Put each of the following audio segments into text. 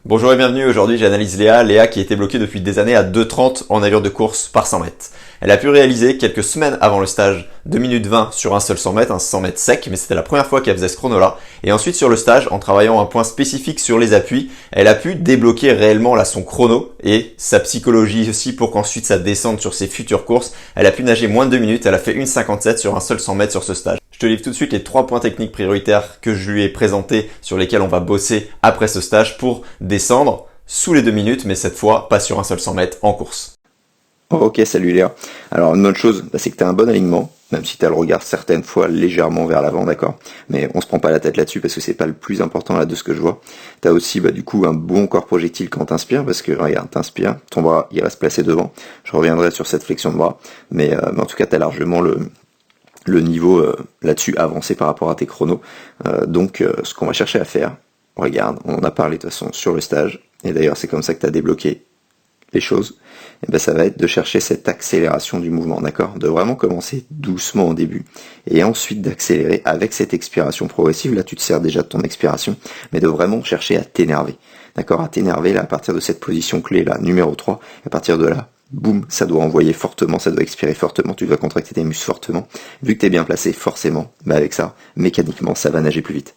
Bonjour et bienvenue, aujourd'hui j'analyse Léa qui était bloquée depuis des années à 2,30 en allure de course par 100 mètres. Elle a pu réaliser quelques semaines avant le stage 2 minutes 20 sur un seul 100 mètres, un 100 mètres sec, mais c'était la première fois qu'elle faisait ce chrono-là. Et ensuite sur le stage, en travaillant un point spécifique sur les appuis, elle a pu débloquer réellement là son chrono et sa psychologie aussi pour qu'ensuite ça descende sur ses futures courses. Elle a pu nager moins de 2 minutes, elle a fait 1,57 sur un seul 100 mètres sur ce stage. Je te livre tout de suite les 3 points techniques prioritaires que je lui ai présentés sur lesquels on va bosser après ce stage pour descendre sous les 2 minutes, mais cette fois pas sur un seul 100 mètres en course. Oh, ok, salut Léa. Alors une bonne chose, c'est que tu as un bon alignement, même si tu as le regard certaines fois légèrement vers l'avant, d'accord. Mais on se prend pas la tête là-dessus parce que c'est pas le plus important là de ce que je vois. Tu as aussi du coup un bon corps projectile quand t'inspires, parce que regarde, t'inspires, ton bras il reste placé devant. Je reviendrai sur cette flexion de bras, mais en tout cas tu as largement le niveau là-dessus avancé par rapport à tes chronos. Donc ce qu'on va chercher à faire, regarde, on en a parlé de toute façon sur le stage, et d'ailleurs c'est comme ça que tu as débloqué les choses, et ça va être de chercher cette accélération du mouvement, d'accord? De vraiment commencer doucement au début, et ensuite d'accélérer avec cette expiration progressive. Là tu te sers déjà de ton expiration, mais de vraiment chercher à t'énerver, d'accord? À t'énerver là à partir de cette position clé là, numéro 3, et à partir de là, boum, ça doit envoyer fortement, ça doit expirer fortement, tu dois contracter tes muscles fortement. Vu que t'es bien placé, forcément, avec ça, mécaniquement, ça va nager plus vite.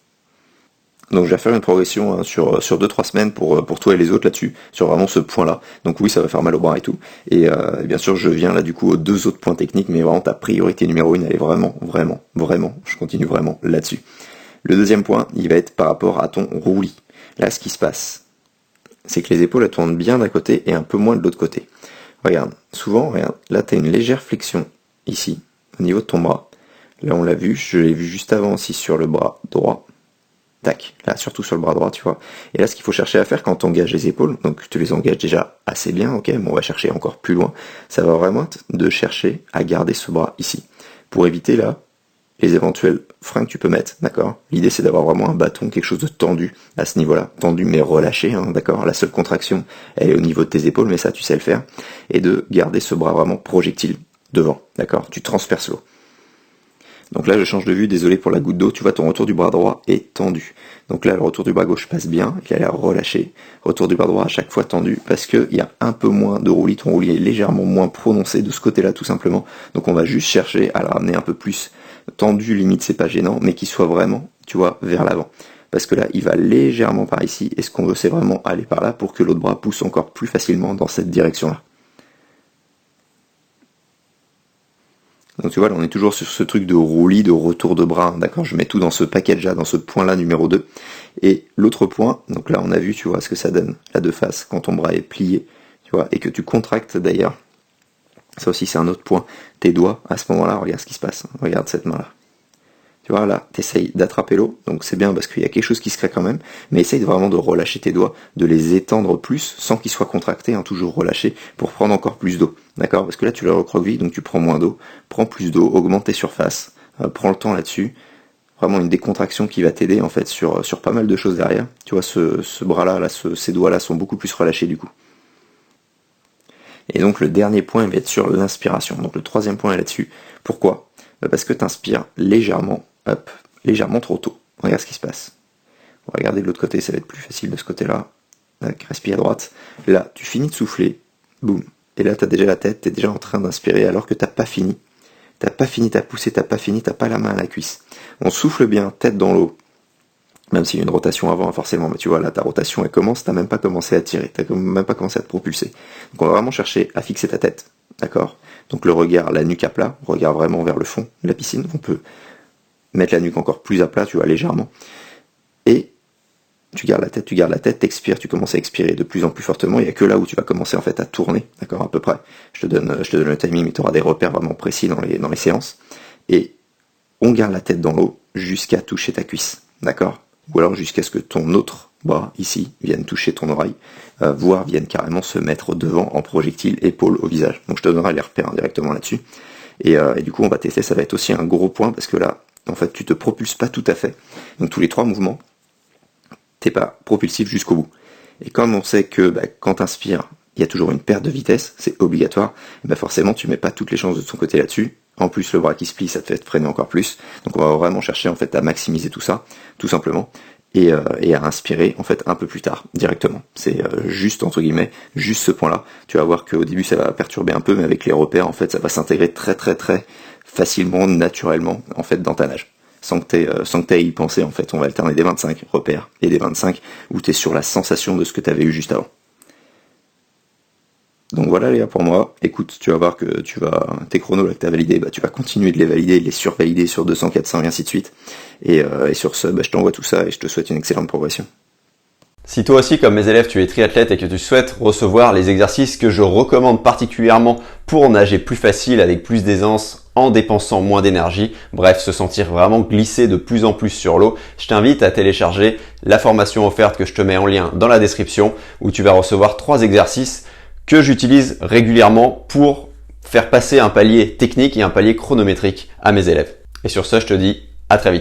Donc je vais faire une progression sur 2-3 semaines pour toi et les autres là-dessus, sur vraiment ce point-là. Donc oui, ça va faire mal au bras et tout. Et bien sûr, je viens là du coup aux 2 autres points techniques, mais vraiment ta priorité numéro 1, elle est vraiment, je continue vraiment là-dessus. Le deuxième point, il va être par rapport à ton roulis. Là, ce qui se passe, c'est que les épaules elles tournent bien d'un côté et un peu moins de l'autre côté. Regarde, souvent, regarde, là tu as une légère flexion ici, au niveau de ton bras. Là on l'a vu, je l'ai vu juste avant aussi sur le bras droit. Tac, là surtout sur le bras droit, tu vois. Et là ce qu'il faut chercher à faire quand tu engages les épaules, donc tu les engages déjà assez bien, ok, mais on va chercher encore plus loin, ça va vraiment être de chercher à garder ce bras ici, pour éviter là les éventuels freins que tu peux mettre, d'accord. L'idée c'est d'avoir vraiment un bâton, quelque chose de tendu à ce niveau-là, tendu mais relâché, hein, d'accord. La seule contraction elle est au niveau de tes épaules, mais ça tu sais le faire, et de garder ce bras vraiment projectile devant, d'accord. Tu transperces l'eau. Donc là je change de vue, désolé pour la goutte d'eau, tu vois ton retour du bras droit est tendu. Donc là le retour du bras gauche passe bien, il a l'air relâché. Retour du bras droit à chaque fois tendu, parce qu'il y a un peu moins de roulis, ton roulis est légèrement moins prononcé de ce côté-là tout simplement. Donc on va juste chercher à le ramener un peu plus tendu, limite c'est pas gênant, mais qu'il soit vraiment, tu vois, vers l'avant. Parce que là il va légèrement par ici, et ce qu'on veut c'est vraiment aller par là pour que l'autre bras pousse encore plus facilement dans cette direction-là. Donc tu vois, là on est toujours sur ce truc de roulis, de retour de bras, d'accord. Je mets tout dans ce package là, dans ce point là numéro 2. Et l'autre point, donc là on a vu, tu vois, ce que ça donne, là de face, quand ton bras est plié, tu vois, et que tu contractes d'ailleurs. Ça aussi c'est un autre point. Tes doigts, à ce moment-là, regarde ce qui se passe. Regarde cette main là. Tu vois, là, t'essayes d'attraper l'eau, donc c'est bien parce qu'il y a quelque chose qui se crée quand même, mais essaye vraiment de relâcher tes doigts, de les étendre plus, sans qu'ils soient contractés, hein, toujours relâchés, pour prendre encore plus d'eau, d'accord. Parce que là, tu les recroquevilles, donc tu prends moins d'eau, prends plus d'eau, augmente tes surfaces, prends le temps là-dessus, vraiment une décontraction qui va t'aider, en fait, sur pas mal de choses derrière. Tu vois, ce bras-là, ces doigts-là sont beaucoup plus relâchés, du coup. Et donc, le dernier point, il va être sur l'inspiration. Donc, le troisième point est là-dessus. Pourquoi ? Parce que tu inspires légèrement, hop, légèrement trop tôt. Regarde ce qui se passe. On va regarder de l'autre côté, ça va être plus facile de ce côté-là. Respire à droite. Là, tu finis de souffler, boum. Et là, tu as déjà la tête, tu es déjà en train d'inspirer alors que t'as pas fini. T'as pas fini ta poussée, t'as pas la main à la cuisse. On souffle bien, tête dans l'eau. Même s'il y a une rotation avant, forcément, mais tu vois, là, ta rotation, elle commence, t'as même pas commencé à tirer, t'as même pas commencé à te propulser. Donc on va vraiment chercher à fixer ta tête, d'accord. Donc le regard, la nuque à plat, regard vraiment vers le fond de la piscine. On peut mettre la nuque encore plus à plat, tu vois, légèrement. Et tu gardes la tête, t'expires, tu commences à expirer de plus en plus fortement. Il n'y a que là où tu vas commencer en fait à tourner, d'accord, à peu près. Je te donne le timing, mais tu auras des repères vraiment précis dans les séances. Et on garde la tête dans l'eau jusqu'à toucher ta cuisse, d'accord. Ou alors jusqu'à ce que ton autre bras, ici, vienne toucher ton oreille, voire vienne carrément se mettre devant en projectile épaule au visage. Donc je te donnerai les repères directement là-dessus. Et du coup, on va tester, ça va être aussi un gros point, parce que là, en fait, tu te propulses pas tout à fait. Donc tous les 3 mouvements, t'es pas propulsif jusqu'au bout. Et comme on sait que quand t'inspires, il y a toujours une perte de vitesse, c'est obligatoire, et forcément, tu mets pas toutes les chances de ton côté là-dessus. En plus, le bras qui se plie, ça te fait freiner encore plus. Donc on va vraiment chercher en fait à maximiser tout ça, tout simplement. et à inspirer en fait un peu plus tard directement. C'est juste entre guillemets, juste ce point-là. Tu vas voir qu'au début ça va perturber un peu, mais avec les repères en fait ça va s'intégrer très très très facilement, naturellement en fait dans ta nage. Sans que t'aies à y penser en fait. On va alterner des 25 repères et des 25 où t'es sur la sensation de ce que t'avais eu juste avant. Donc voilà les gars pour moi, écoute, tu vas voir que tes chronos là que tu as validés, tu vas continuer de les valider, de les survalider sur 200, 400 et ainsi de suite. Et sur ce, je t'envoie tout ça et je te souhaite une excellente progression. Si toi aussi, comme mes élèves, tu es triathlète et que tu souhaites recevoir les exercices que je recommande particulièrement pour nager plus facile avec plus d'aisance en dépensant moins d'énergie, bref, se sentir vraiment glisser de plus en plus sur l'eau, je t'invite à télécharger la formation offerte que je te mets en lien dans la description où tu vas recevoir 3 exercices que j'utilise régulièrement pour faire passer un palier technique et un palier chronométrique à mes élèves. Et sur ce, je te dis à très vite.